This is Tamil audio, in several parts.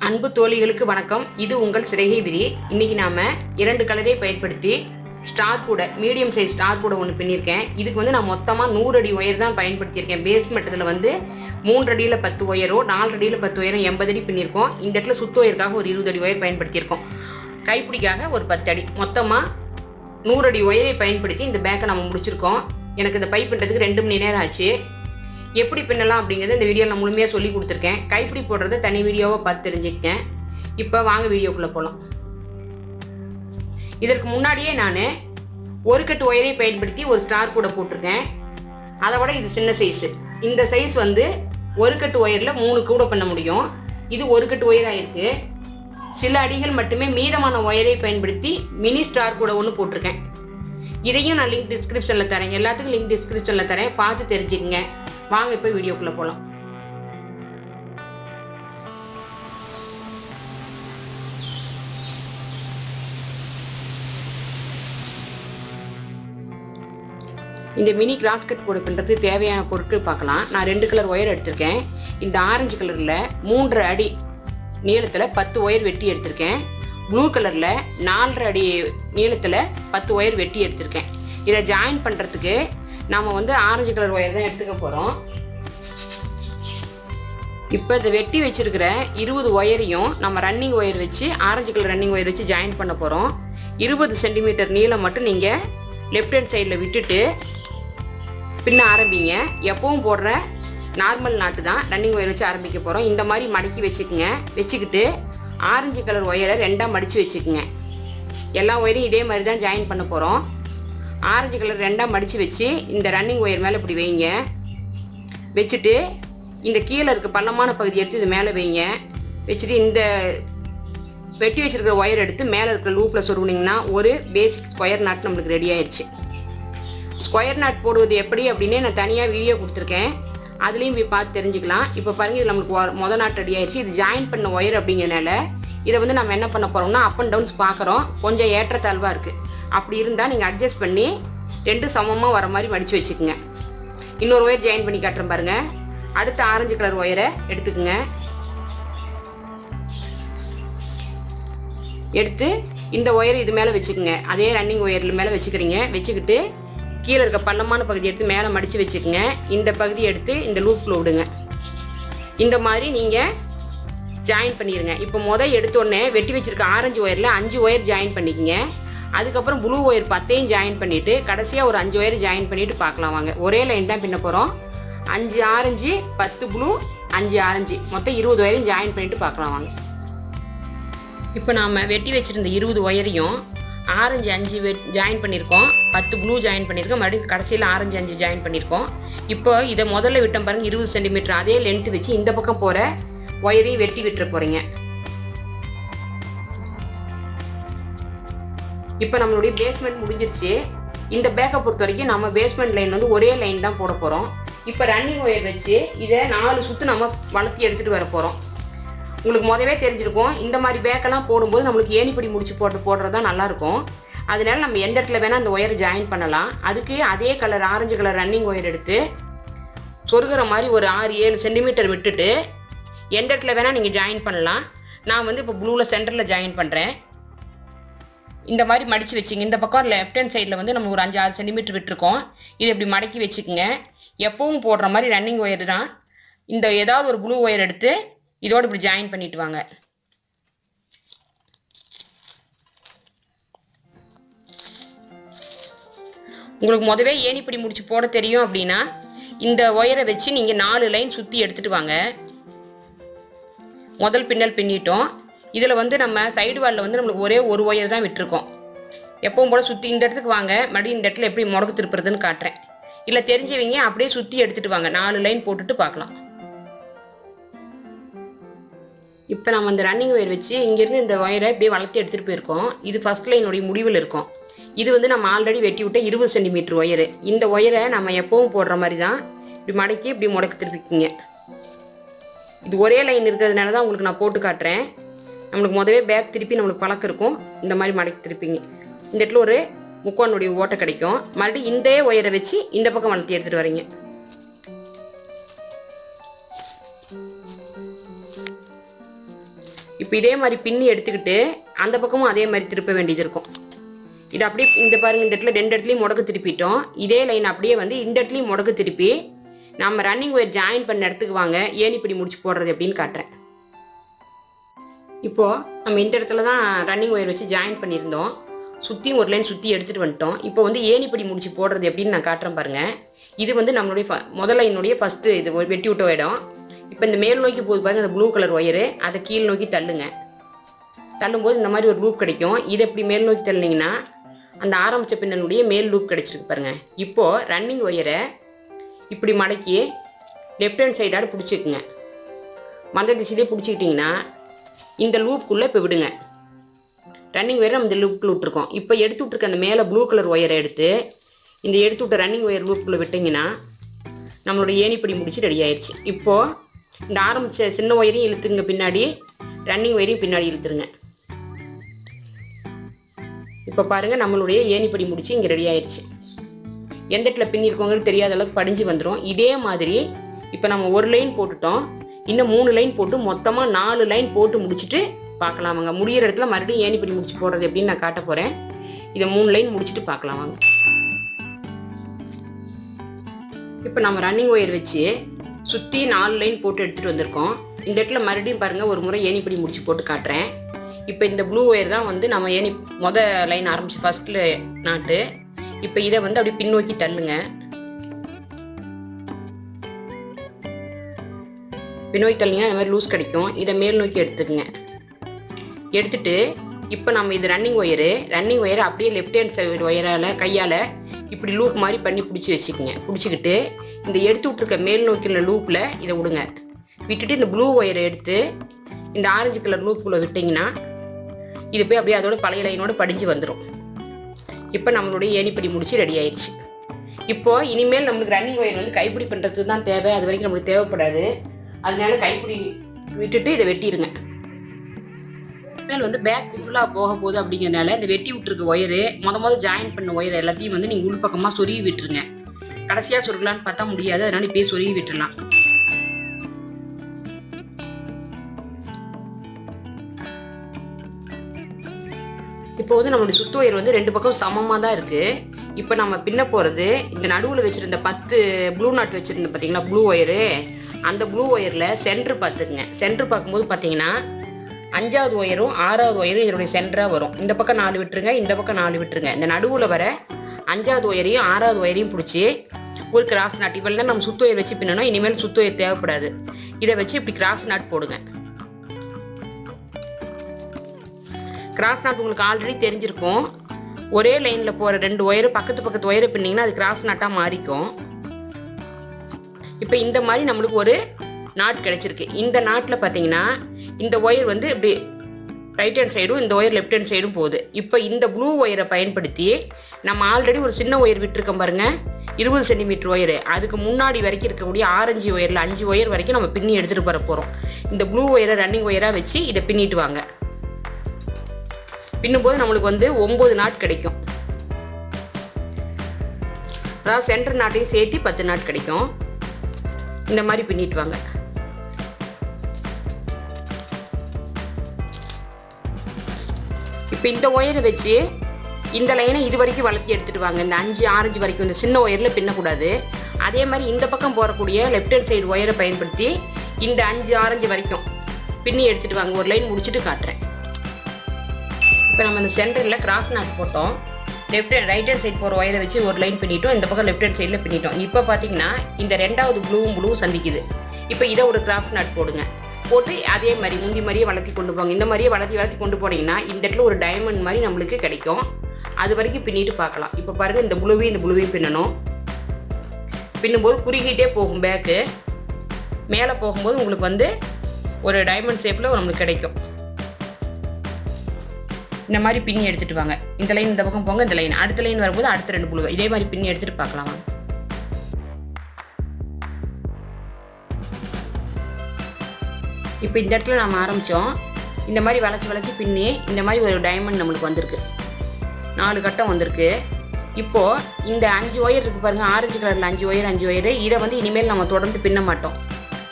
அன்பு தோழிகளுக்கு வணக்கம். இது உங்கள் சிறகை விரி. இன்னைக்கு நாம 2 கலரை பயன்படுத்தி ஸ்டார் கூட மீடியம் சைஸ் ஸ்டார் கூட ஒன்று பின்னிருக்கேன். இதுக்கு வந்து நான் மொத்தமாக 100 அடி ஒயர் தான் பயன்படுத்தியிருக்கேன். பேஸ் மெட்டதில் வந்து 3 அடியில் 10 ஒயரும் 4 அடியில் 10 ஒயரும் 80 அடி பின்னிருக்கோம். இந்த இடத்துல சுத்து ஒயருக்காக ஒரு 20 அடி ஒயர் பயன்படுத்தியிருக்கோம். கைப்பிடிக்காக ஒரு 10 அடி, மொத்தமாக 100 அடி ஒயரை பயன்படுத்தி இந்த பேக்கை நம்ம முடிச்சிருக்கோம். எனக்கு இந்த பை பண்ணுறதுக்கு 2 மணி நேரம் ஆச்சு. எப்படி பின்னலாம் அப்படிங்கிறது இந்த வீடியோவில் நான் முழுமையாக சொல்லி கொடுத்துருக்கேன். கைப்பிடி போடுறத தனி வீடியோவை பார்த்து தெரிஞ்சுக்கேன். இப்போ வாங்க வீடியோக்குள்ளே போகலாம். இதற்கு முன்னாடியே நான் ஒரு கட்டு ஒயரை பயன்படுத்தி ஒரு ஸ்டார் கூட போட்டிருக்கேன். அதை விட இது சின்ன சைஸு. இந்த சைஸ் வந்து ஒரு கட்டு ஒயரில் 3 கூட பண்ண முடியும். இது ஒரு கட்டு ஒயர் ஆயிருக்கு. சில அடிகள் மட்டுமே மீதமான ஒயரை பயன்படுத்தி மினி ஸ்டார் கூட ஒன்று போட்டிருக்கேன். இதையும் நான் லிங்க் டிஸ்கிரிப்ஷனில் தரேன். எல்லாத்துக்கும் லிங்க் டிஸ்கிரிப்ஷனில் தரேன், பார்த்து தெரிஞ்சுக்கங்க. வாங்க இப்போ வீடியோக்குள்ளே போகலாம். இந்த மினி கிராஸ் கட் கூட பண்ணுறதுக்கு தேவையான பொருட்கள் பார்க்கலாம். நான் 2 கலர் ஒயர் எடுத்திருக்கேன். இந்த ஆரஞ்சு கலரில் 3.5 அடி நீளத்தில் 10 ஒயர் வெட்டி எடுத்திருக்கேன். ப்ளூ கலரில் 4.5 அடி நீளத்தில் 10 ஒயர் வெட்டி எடுத்திருக்கேன். இதை ஜாயின் பண்ணுறதுக்கு நாம் வந்து ஆரஞ்சு கலர் ஒயர் தான் எடுத்துக்க போகிறோம். இப்போ இதை வெட்டி வச்சிருக்கிற 20 ஒயரையும் நம்ம ரன்னிங் ஒயர் வச்சு, ஆரஞ்சு கலர் ரன்னிங் ஒயர் வச்சு ஜாயின் பண்ண போகிறோம். 20 சென்டிமீட்டர் நீளம் மட்டும் நீங்கள் லெஃப்ட் ஹேண்ட் சைடில் விட்டுட்டு பின்ன ஆரம்பிங்க. எப்பவும் போடுற நார்மல் நாட்டு தான் ரன்னிங் ஒயர் வச்சு ஆரம்பிக்க போகிறோம். இந்த மாதிரி மடக்கி வச்சுக்கோங்க. வச்சுக்கிட்டு ஆரஞ்சு கலர் ஒயரை 2ஆக மடித்து வச்சுக்கோங்க. எல்லா ஒயரையும் இதே மாதிரி தான் ஜாயின் பண்ண போகிறோம். ஆரஞ்சு கலர் 2ஆக மடித்து வச்சு இந்த ரன்னிங் ஒயர் மேலே இப்படி வைங்க. வச்சுட்டு இந்த கீழே இருக்க பள்ளமான பகுதி எடுத்து இது மேலே வைங்க. வச்சுட்டு இந்த வெட்டி வச்சுருக்கிற ஒயர் எடுத்து மேலே இருக்கிற லூப்பில் சொருவினிங்கன்னா ஒரு பேசிக் ஸ்கொயர் நாட் நம்மளுக்கு ரெடி ஆயிடுச்சு. ஸ்கொயர் நாட் போடுவது எப்படி அப்படின்னே நான் தனியாக வீடியோ கொடுத்துருக்கேன். அதுலேயும் போய் பார்த்து தெரிஞ்சுக்கலாம். இப்போ பாருங்கள், இது நம்மளுக்கு மொதல் நாட் ரெடி ஆயிடுச்சு. இது ஜாயின் பண்ண ஒயர் அப்படிங்கிறனால இதை வந்து நம்ம என்ன பண்ண போகிறோம்னா அப் அண்ட் டவுன்ஸ் பார்க்குறோம். கொஞ்சம் ஏற்றத்தாழ்வாக இருக்குது. அப்படி இருந்தால் நீங்கள் அட்ஜஸ்ட் பண்ணி 2 சமமாக வர மாதிரி மடித்து வச்சுக்கோங்க. இன்னொரு ஒயர் ஜாயின் பண்ணி காட்டுறேன் பாருங்கள். அடுத்த ஆரஞ்சு கலர் ஒயரை எடுத்துக்கோங்க. எடுத்து இந்த ஒயர் இது மேலே வச்சுக்கோங்க. அதே ரன்னிங் ஒயரில் மேலே வச்சுக்கிறீங்க. வச்சுக்கிட்டு கீழே இருக்க பள்ளமான பகுதி எடுத்து மேலே மடித்து வச்சுக்கோங்க. இந்த பகுதி எடுத்து இந்த லூப்பில் விடுங்க. இந்த மாதிரி நீங்கள் ஜாயின் பண்ணிடுங்க. இப்போ எடுத்தோடனே வெட்டி வச்சுருக்க ஆரஞ்சு ஒயரில் 5 ஒயர் ஜாயின் பண்ணிக்கோங்க. அதுக்கப்புறம் ப்ளூ ஒயர் 10 ஜாயின் பண்ணிவிட்டு கடைசியாக ஒரு 5 ஒயர் ஜாயின் பண்ணிவிட்டு பார்க்கலாம் வாங்க. ஒரே லைன் தான் பின்ன போகிறோம். 5 ஆரஞ்சு 10 ப்ளூ 5 ஆரஞ்சு மொத்தம் 20 ஒயரையும் ஜாயின் பண்ணிவிட்டு பார்க்கலாம் வாங்க. இப்போ நாம் வெட்டி வச்சுருந்த 20 ஒயரையும் ஆரஞ்சு 5 ஜாயின் பண்ணியிருக்கோம், 10 ப்ளூ ஜாயின் பண்ணியிருக்கோம், மறுபடியும் கடைசியில் ஆரஞ்சு 5 ஜாயின் பண்ணியிருக்கோம். இப்போ இதை முதல்ல விட்டோம் பாருங்கள், 20 சென்டிமீட்டர் அதே லென்த்து வச்சு இந்த பக்கம் போகிற ஒயரையும் வெட்டி விட்டுற போகிறீங்க. இப்போ நம்மளுடைய பேஸ்மெண்ட் முடிஞ்சிருச்சு. இந்த பேக்கை பொறுத்த வரைக்கும் நம்ம பேஸ்மெண்ட் லைன் வந்து ஒரே லைன் தான் போட போகிறோம். இப்போ ரன்னிங் ஒயர் வச்சு இதை 4 சுற்று நம்ம வளர்த்தி எடுத்துகிட்டு வர போகிறோம். உங்களுக்கு முதவே தெரிஞ்சிருக்கும், இந்த மாதிரி பேக்கெல்லாம் போடும்போது நம்மளுக்கு ஏணிப்படி முடிச்சு போடுறது தான் நல்லாயிருக்கும். அதனால நம்ம எந்த இடத்துல வேணால் அந்த ஒயரை ஜாயின் பண்ணலாம். அதுக்கு அதே colour orange colour running wire எடுத்து சொருகிற மாதிரி ஒரு 6-7 சென்டிமீட்டர் விட்டுட்டு எந்த இடத்துல வேணால் நீங்கள் ஜாயின் பண்ணலாம். நான் வந்து இப்போ ப்ளூவில் சென்டரில் ஜாயின் பண்ணுறேன். இந்த மாதிரி மடித்து வச்சுங்க. இந்த பக்கம் லெஃப்ட் ஹேண்ட் சைடில் வந்து நம்ம ஒரு 5-6 சென்டிமீட்டர் விட்டுருக்கோம். இதை இப்படி மடக்கி வச்சுக்கோங்க. எப்பவும் போடுற மாதிரி ரன்னிங் ஒயர் தான். இந்த ஏதாவது ஒரு ப்ளூ ஒயர் எடுத்து இதோடு இப்படி ஜாயின் பண்ணிட்டு வாங்க. உங்களுக்கு முதவே ஏணிப்படி முடிச்சு போட தெரியும் அப்படின்னா இந்த ஒயரை வச்சு நீங்கள் 4 லைன் சுற்றி எடுத்துகிட்டு வாங்க. முதல் பின்னல் பின்னிட்டோம். இதில் வந்து நம்ம சைடு வாலில் வந்து நம்மளுக்கு ஒரே ஒரு ஒயர் தான் விட்டுருக்கோம். எப்பவும் போல் சுற்றி இந்த இடத்துக்கு வாங்க. மறுபடியும் இந்த இடத்துல எப்படி முடக்கு திருப்புறதுன்னு காட்டுறேன். இல்லை தெரிஞ்சவங்க அப்படியே சுற்றி எடுத்துகிட்டு வாங்க. 4 லைன் போட்டுட்டு பார்க்கலாம். இப்போ நம்ம இந்த ரன்னிங் ஒயர் வச்சு இங்கேருந்து இந்த ஒயரை இப்படியே வளர்த்து எடுத்துகிட்டு போயிருக்கோம். இது ஃபஸ்ட் லைனுடைய முடிவில் இருக்கும். இது வந்து நம்ம ஆல்ரெடி வெட்டி விட்ட 20 சென்டிமீட்டர் ஒயரு. இந்த ஒயரை நம்ம எப்பவும் போடுற மாதிரி தான் இப்படி மடக்கி இப்படி முடக்கு திருப்பிக்கிங்க. இது ஒரே லைன் இருக்கிறதுனால தான் உங்களுக்கு நான் போட்டு காட்டுறேன். நம்மளுக்கு முதவே பேக் திருப்பி நம்மளுக்கு பழக்கம் இருக்கும். இந்த மாதிரி மடக்கி திருப்பிங்க. இந்த இடத்துல ஒரு முக்கோனுடைய ஓட்டை கிடைக்கும். மறுபடியும் இந்த ஒயரை வச்சு இந்த பக்கம் வளர்த்தி எடுத்துகிட்டு வரீங்க. இப்போ இதே மாதிரி பின்னி எடுத்துக்கிட்டு அந்த பக்கமும் அதே மாதிரி திருப்ப வேண்டியது இருக்கும். இது அப்படியே இந்த பாருங்கள், இந்த இடத்துல 2 இடத்துலையும் முடக்கு திருப்பிட்டோம். இதே லைன் அப்படியே வந்து இந்த இடத்துலையும் முடக்கு திருப்பி நம்ம ரன்னிங் ஒயர் ஜாயின் பண்ண இடத்துக்கு வாங்க, ஏணிப்படி முடிச்சு போடுறது எப்படின்னு காட்டுறேன். இப்போது நம்ம இந்த இடத்துல தான் ரன்னிங் ஒயர் வச்சு ஜாயின் பண்ணியிருந்தோம். சுற்றியும் ஒரு லைன் சுற்றி எடுத்துகிட்டு வந்துட்டோம். இப்போ வந்து ஏணிப்படி முடிச்சு போடுறது எப்படின்னு நான் காட்டுறேன் பாருங்கள். இது வந்து நம்மளுடைய முதல் லைனுடைய ஃபஸ்ட்டு இது வெட்டி விட்ட இடம். இப்போ இந்த மேல் நோக்கி போகுது பாருங்கள், அந்த ப்ளூ கலர் ஒயரு, அதை கீழ் நோக்கி தள்ளுங்க. தள்ளும்போது இந்த மாதிரி ஒரு லூப் கிடைக்கும். இதை எப்படி மேல் நோக்கி தள்ளினீங்கன்னா அந்த ஆரம்பித்த பின்னலுடைய மேல் லூப் கிடைச்சிருக்கு பாருங்கள். இப்போது ரன்னிங் ஒயரை இப்படி மடக்கி லெஃப்ட் ஹேண்ட் சைடாக பிடிச்சிக்குங்க. மந்த திசையிலே பிடிச்சிக்கிட்டிங்கன்னா இந்த லூப்புக்குள்ளே இப்போ விடுங்க. ரன்னிங் ஒயரை நம்ம இந்த லூப்புக்குள்ளே விட்டுருக்கோம். இப்போ எடுத்து விட்ருக்க அந்த மேலே ப்ளூ கலர் ஒயரை எடுத்து இந்த எடுத்து விட்ட ரன்னிங் ஒயர் லூப்புக்குள்ளே விட்டிங்கன்னா நம்மளோட ஏணிப்படி முடிச்சு ரெடி ஆயிடுச்சு. இப்போது இந்த ஆரம்பித்த சின்ன ஒயரையும் இழுத்துருங்க, பின்னாடி ரன்னிங் ஒயரையும் பின்னாடி இழுத்துருங்க. இப்போ பாருங்கள், நம்மளுடைய ஏணிப்படி முடிச்சு இங்கே ரெடி ஆயிடுச்சு. எந்த இடத்துல பின்னிருக்கோங்கிறது தெரியாத அளவுக்கு படிஞ்சு வந்துடும். இதே மாதிரி இப்போ நம்ம ஒரு லைன் போட்டுட்டோம், இன்னும் 3 லைன் போட்டு மொத்தமாக 4 லைன் போட்டு முடிச்சுட்டு பார்க்கலாமாங்க. முடிகிற இடத்துல மறுபடியும் ஏணிப்படி முடிச்சு போடுறது எப்படின்னு நான் காட்ட போகிறேன். இதை 3 லைன் முடிச்சுட்டு பார்க்கலாமாங்க. இப்போ நம்ம ரன்னிங் ஒயர் வச்சு சுற்றி 4 லைன் போட்டு எடுத்துகிட்டு வந்திருக்கோம். இந்த இடத்துல மறுபடியும் பாருங்கள், ஒரு முறை ஏணிப்படி முடிச்சு போட்டு காட்டுறேன். இப்போ இந்த ப்ளூ ஒயர் தான் வந்து நம்ம லைன் ஆரம்பிச்சு ஃபஸ்ட்டில் நாட்டு. இப்போ இதை வந்து அப்படி பின்னோக்கி தள்ளுங்க. பின்னோக்கி தள்ளிங்கன்னா இந்த மாதிரி லூஸ் கிடைக்கும். இதை மேல் நோக்கி எடுத்துக்கங்க. எடுத்துட்டு இப்போ நம்ம இது ரன்னிங் ஒயரை அப்படியே லெஃப்ட் ஹேண்ட் சைடு ஒயரால் கையால் இப்படி லூப் மாதிரி பண்ணி பிடிச்சி வச்சுக்கோங்க. பிடிச்சிக்கிட்டு இந்த எடுத்து விட்ருக்க மேல் நோக்கின லூப்பில் இதை விடுங்க. விட்டுட்டு இந்த ப்ளூ ஒயரை எடுத்து இந்த ஆரஞ்சு கலர் லூப்புக்குள்ளே விட்டிங்கன்னா இது போய் அப்படியே அதோட பழைய லைனோட படிஞ்சு வந்துடும். இப்போ நம்மளுடைய ஏணிப்படி முடிச்சு ரெடி ஆயிடுச்சு. இப்போது இனிமேல் நம்மளுக்கு ரன்னிங் ஒயர் வந்து கைப்பிடி பண்ணுறதுக்கு தான் தேவை, அது வரைக்கும் நம்மளுக்கு தேவைப்படாது. அதனால கைப்பிடி விட்டுட்டு இதை வெட்டிடுங்க. வந்து பேக் ஃபுல்லாக போக போகுது அப்படிங்கிறதுனால இந்த வெட்டி விட்டுருக்க ஒயரு முதல் ஜாயின் பண்ண ஒயர் எல்லாத்தையும் வந்து நீங்கள் உள்பக்கமாக சொருகி விட்டுருங்க. கடைசியாக சொருகலான்னு பார்த்தா முடியாது, அதனால இப்போயே சொருகி விட்டுடலாம். இப்போ வந்து நம்மளுடைய சுத்து ஒயர் வந்து 2 பக்கம் சமமாக தான் இருக்குது. இப்போ நம்ம பின்ன போகிறது இந்த நடுவில் வச்சுருந்த 10 ப்ளூ நாட் வச்சுருந்த பார்த்தீங்கன்னா ப்ளூ ஒயரு, அந்த ப்ளூ ஒயரில் சென்ட்ரு பார்த்துக்குங்க. சென்ட்ரு பார்க்கும்போது பார்த்தீங்கன்னா 5வது ஒயரும் 6வது ஒயரும் இதனுடைய சென்டராக வரும். இந்த பக்கம் 4 விட்டுருங்க, இந்த பக்கம் 4 விட்டுருங்க. இந்த நடுவில் வர 5வது ஒயரையும் 6வது ஒயரையும் பிடிச்சி ஒரு கிராஸ் நாட். இவ்வளோ நம்ம சுத்து ஒயர் வச்சு பின்னணும். இனிமேல் சுத்து ஒயர் தேவைப்படாது. இதை வச்சு இப்படி கிராஸ் நாட் போடுங்க. கிராஸ் நாட் உங்களுக்கு ஆல்ரெடி தெரிஞ்சிருக்கும். ஒரே லைனில் போகிற 2 ஒயரு பக்கத்து ஒயரை பின்னிங்கன்னா அது கிராஸ் நாட்டாக மாறிக்கும். இப்போ இந்த மாதிரி நம்மளுக்கு ஒரு நாட் கிடச்சிருக்கு. இந்த நாட்டில் பார்த்தீங்கன்னா இந்த ஒயர் வந்து இப்படி ரைட் ஹேண்ட் சைடும் இந்த ஒயர் லெஃப்ட் ஹேண்ட் சைடும் போகுது. இப்போ இந்த ப்ளூ ஒயரை பயன்படுத்தி நம்ம ஆல்ரெடி ஒரு சின்ன ஒயர் விட்டுருக்கோம் பாருங்கள், 20 சென்டிமீட்டர் ஒயரு, அதுக்கு முன்னாடி வரைக்கும் இருக்கக்கூடிய ஆரஞ்சு ஒயரில் 5 ஒயர் வரைக்கும் நம்ம பின்னி எடுத்துகிட்டு போகிறோம். இந்த ப்ளூ ஒயரை ரன்னிங் ஒயராக வச்சு இதை பின்னிட்டு வாங்க. பின்னும்போது நம்மளுக்கு வந்து 9 நாட் கிடைக்கும். அதாவது சென்டர் நாட்டையும் சேர்த்து 10 நாட் கிடைக்கும். இந்த மாதிரி பின்னிட்டு வாங்க. இப்போ இந்த ஒயரை வச்சு இந்த லைனை இது வரைக்கும் வளர்த்தி எடுத்துகிட்டு வாங்க. இந்த 5 ஆரஞ்சு வரைக்கும் இந்த சின்ன ஒயரில் பின்னக்கூடாது. அதே மாதிரி இந்த பக்கம் போகக்கூடிய லெஃப்ட் ஹேண்ட் சைடு ஒயரை பயன்படுத்தி இந்த 5 ஆரஞ்சு வரைக்கும் பின்னி எடுத்துகிட்டு வாங்க. ஒரு லைன் முடிச்சுட்டு காட்டுறேன். இப்போ நம்ம இந்த சென்டரில் கிராஸ் நாட் போட்டோம். ரைட் ஹேண்ட் சைடு போகிற ஒயரை வச்சு ஒரு லைன் பின்னிட்டோம். இந்த பக்கம் லெஃப்ட் ஹேண்ட் சைடில் பின்னிட்டோம். இப்போ பார்த்தீங்கன்னா இந்த 2வது ப்ளூவும் சந்திக்குது. இப்போ இதை ஒரு கிராஸ் நாட் போடுங்க. போட்டு அதே மாதிரி முந்தி மாதிரியே வளர்த்தி கொண்டு போங்க. இந்த மாதிரியே வளர்த்தி கொண்டு போனீங்கன்னா இந்த இடத்துல ஒரு டைமண்ட் மாதிரி நம்மளுக்கு கிடைக்கும். அது வரைக்கும் பின்னிட்டு பார்க்கலாம். இப்போ பாருங்கள், இந்த ப்ளூவையும் பின்னணும். பின்னும்போது குறுகிட்டே போகும். பேக்கு மேலே போகும்போது உங்களுக்கு வந்து ஒரு டைமண்ட் ஷேப்பில் நம்மளுக்கு கிடைக்கும். இந்த மாதிரி பின்னி எடுத்துகிட்டு வாங்க. இந்த லைன் இந்த பக்கம் போங்க, இந்த லைன் அடுத்த லைன் வரும்போது அடுத்த 2 ப்ளூவை இதே மாதிரி பின்னி எடுத்துகிட்டு பார்க்கலாம். இப்போ இந்த இடத்துல நம்ம ஆரம்பித்தோம். இந்த மாதிரி வளைச்சி பின்னி இந்த மாதிரி ஒரு டைமண்ட் நம்மளுக்கு வந்திருக்கு. 4 கட்டம் வந்திருக்கு. இப்போது இந்த 5 ஒயர் இருக்குது பாருங்கள், ஆரஞ்சு கலரில் 5 ஒயர். இதை வந்து இனிமேல் நம்ம தொடர்ந்து பின்ன மாட்டோம்.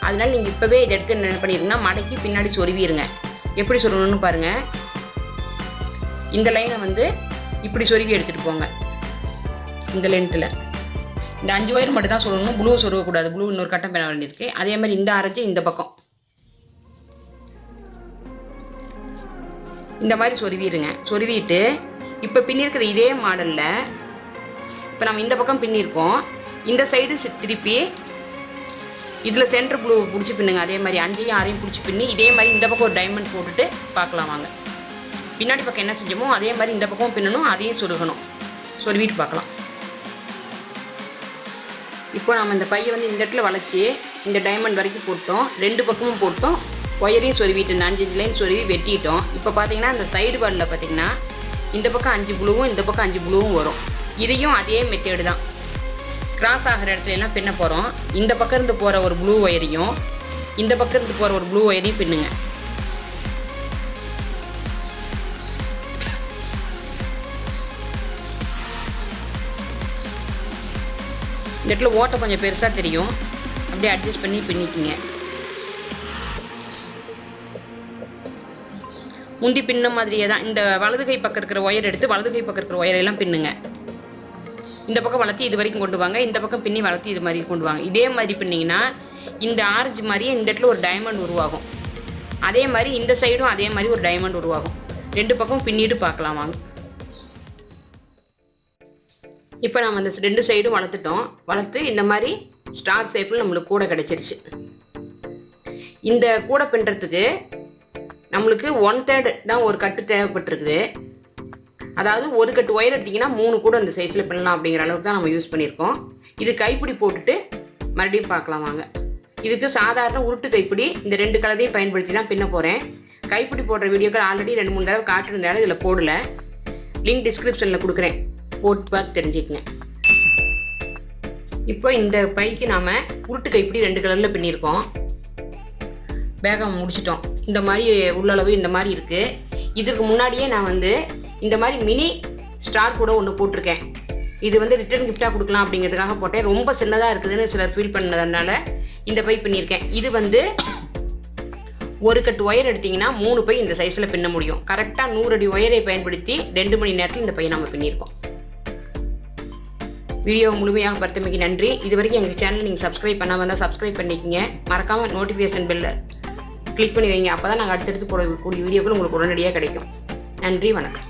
அதனால நீங்கள் இப்போவே இதை எடுத்து என்ன பண்ணிடுங்கன்னா மடக்கி பின்னாடி சொருவிடுங்க. எப்படி சொருகணும்னு பாருங்கள். இந்த லைனை வந்து இப்படி சொருகி எடுத்துகிட்டு போங்க. இந்த லென்த்தில் இந்த 5 ஒயர் மட்டும் தான் சொருகணும். ப்ளூ சொருகக்கூடாது. ப்ளூ இன்னொரு கட்டம் பண்ண வேண்டியிருக்கு. அதே மாதிரி இந்த ஆரஞ்சு இந்த பக்கம் இந்த மாதிரி சொருவிடுங்க. சொருவிட்டு இப்போ பின்னிருக்கிற இதே மாடலில் இப்போ நம்ம இந்த பக்கம் பின்னிருக்கோம். இந்த சைடு திருப்பி இதில் சென்டர் ப்ளூ பிடிச்சி பின்னுங்க. அதே மாதிரி 5ஐயும் 6ஐயும் பிடிச்சி பின்னி இதே மாதிரி இந்த பக்கம் ஒரு டைமண்ட் போட்டுட்டு பார்க்கலாம் வாங்க. பின்னாடி பக்கம் என்ன செஞ்சோமோ அதே மாதிரி இந்த பக்கம் பின்னணும். அதையும் சொருகணும். சொருவிட்டு பார்க்கலாம். இப்போ நம்ம இந்த பையை வந்து இந்த இடத்துல வளைச்சி இந்த டைமண்ட் வரைக்கும் போட்டோம். 2 பக்கமும் போட்டோம். ஒயரையும் சொருவிட்டு 5 லைன் சொருவி வெட்டிட்டோம். இப்போ பார்த்தீங்கன்னா இந்த சைடு வாலில் பார்த்தீங்கன்னா இந்த பக்கம் 5 ப்ளூவும் இந்த பக்கம் 5 ப்ளூவும் வரும். இதையும் அதே மெத்தேடு தான். கிராஸ் ஆகிற இடத்துல எல்லாம் பின்ன போகிறோம். இந்த பக்கம் இருந்து போகிற ஒரு ப்ளூ ஒயரையும் இந்த பக்கம் இருந்து போகிற ஒரு ப்ளூ ஒயரையும் பின்னுங்க. இந்த இடத்துல ஓட்டை கொஞ்சம் பெருசாக தெரியும். அப்படியே அட்ஜஸ்ட் பண்ணி பின்னிக்கிங்க. முந்தி பின்ன மாதிரியே தான். இந்த வலது கை பக்கம் இருக்கிற ஒயர் எடுத்து வலது கை பக்கம் இருக்கிற ஒயரெல்லாம் பின்னுங்க. இந்த பக்கம் வளர்த்தி இது வரைக்கும் கொண்டு வாங்க. இந்த பக்கம் பின்னி வளர்த்தி இது மாதிரி கொண்டு வாங்க. இதே மாதிரி பின்னிங்கன்னா இந்த ஆரஞ்சு மாதிரியே இந்த இடத்துல ஒரு டைமண்ட் உருவாகும். அதே மாதிரி இந்த சைடும் அதே மாதிரி ஒரு டைமண்ட் உருவாகும். 2 பக்கம் பின்னிட்டு பார்க்கலாம் வாங்க. இப்போ நம்ம இந்த 2 சைடும் வளர்த்துட்டோம். வளர்த்து இந்த மாதிரி ஸ்டார் ஷேப்பில் நம்மளுக்கு கூடை கிடச்சிருச்சு. இந்த கூடை பின்னுறதுக்கு நம்மளுக்கு 1/3 தான் ஒரு கட்டு தேவைப்பட்டிருக்குது. அதாவது ஒரு கட்டு ஒயர் எடுத்திங்கன்னா 3 கூட அந்த சைஸில் பின்னலாம் அப்படிங்கிற அளவுக்கு தான் நம்ம யூஸ் பண்ணியிருக்கோம். இது கைப்பிடி போட்டுட்டு மறுபடியும் பார்க்கலாம் வாங்க. இதுக்கு சாதாரண உருட்டு கைப்பிடி இந்த 2 கலரையும் பயன்படுத்தி தான் பின்ன போகிறேன். கைப்பிடி போடுற வீடியோக்கள் ஆல்ரெடி 2-3 தடவை காட்டுறதுனால இதில் போடல. லிங்க் டிஸ்கிரிப்ஷனில் கொடுக்குறேன். போட்டு பார்த்து தெரிஞ்சுக்கங்க. இப்போ இந்த பைக்கு நாம் உருட்டு கைப்பிடி 2 கலரில் பின்னியிருக்கோம். பேகம் முடிச்சிட்டோம். இந்த மாதிரி உள்ளளவு இந்த மாதிரி இருக்குது. இதுக்கு முன்னாடியே நான் வந்து இந்த மாதிரி மினி ஸ்டார் கூட ஒன்று போட்டிருக்கேன். இது வந்து ரிட்டர்ன் கிஃப்டாக கொடுக்கலாம் அப்படிங்கிறதுக்காக போட்டேன். ரொம்ப சின்னதாக இருக்குதுன்னு சிலர் ஃபீல் பண்ணதுனால இந்த பை பின்னியிருக்கேன். இது வந்து ஒரு கட்டு ஒயர் எடுத்திங்கன்னா 3 பை இந்த சைஸில் பின்ன முடியும். கரெக்டாக 100 அடி ஒயரை பயன்படுத்தி 2 மணி நேரத்தில் இந்த பையை நம்ம பின்னியிருக்கோம். வீடியோ முழுமையாக பார்த்தமைக்கு நன்றி. இது வரைக்கும் எங்கள் சேனல் நீங்கள் சப்ஸ்கிரைப் பண்ணாமல் இருந்தால் சப்ஸ்கிரைப் பண்ணிக்கங்க. மறக்காமல் நோட்டிஃபிகேஷன் பெல்லை கிளிக் பண்ணி வைங்க. அப்போ தான் நாங்கள் அடுத்தடுத்து போடக்கூடிய வீடியோக்கள் உங்களுக்கு உடனடியாக கிடைக்கும். நன்றி, வணக்கம்.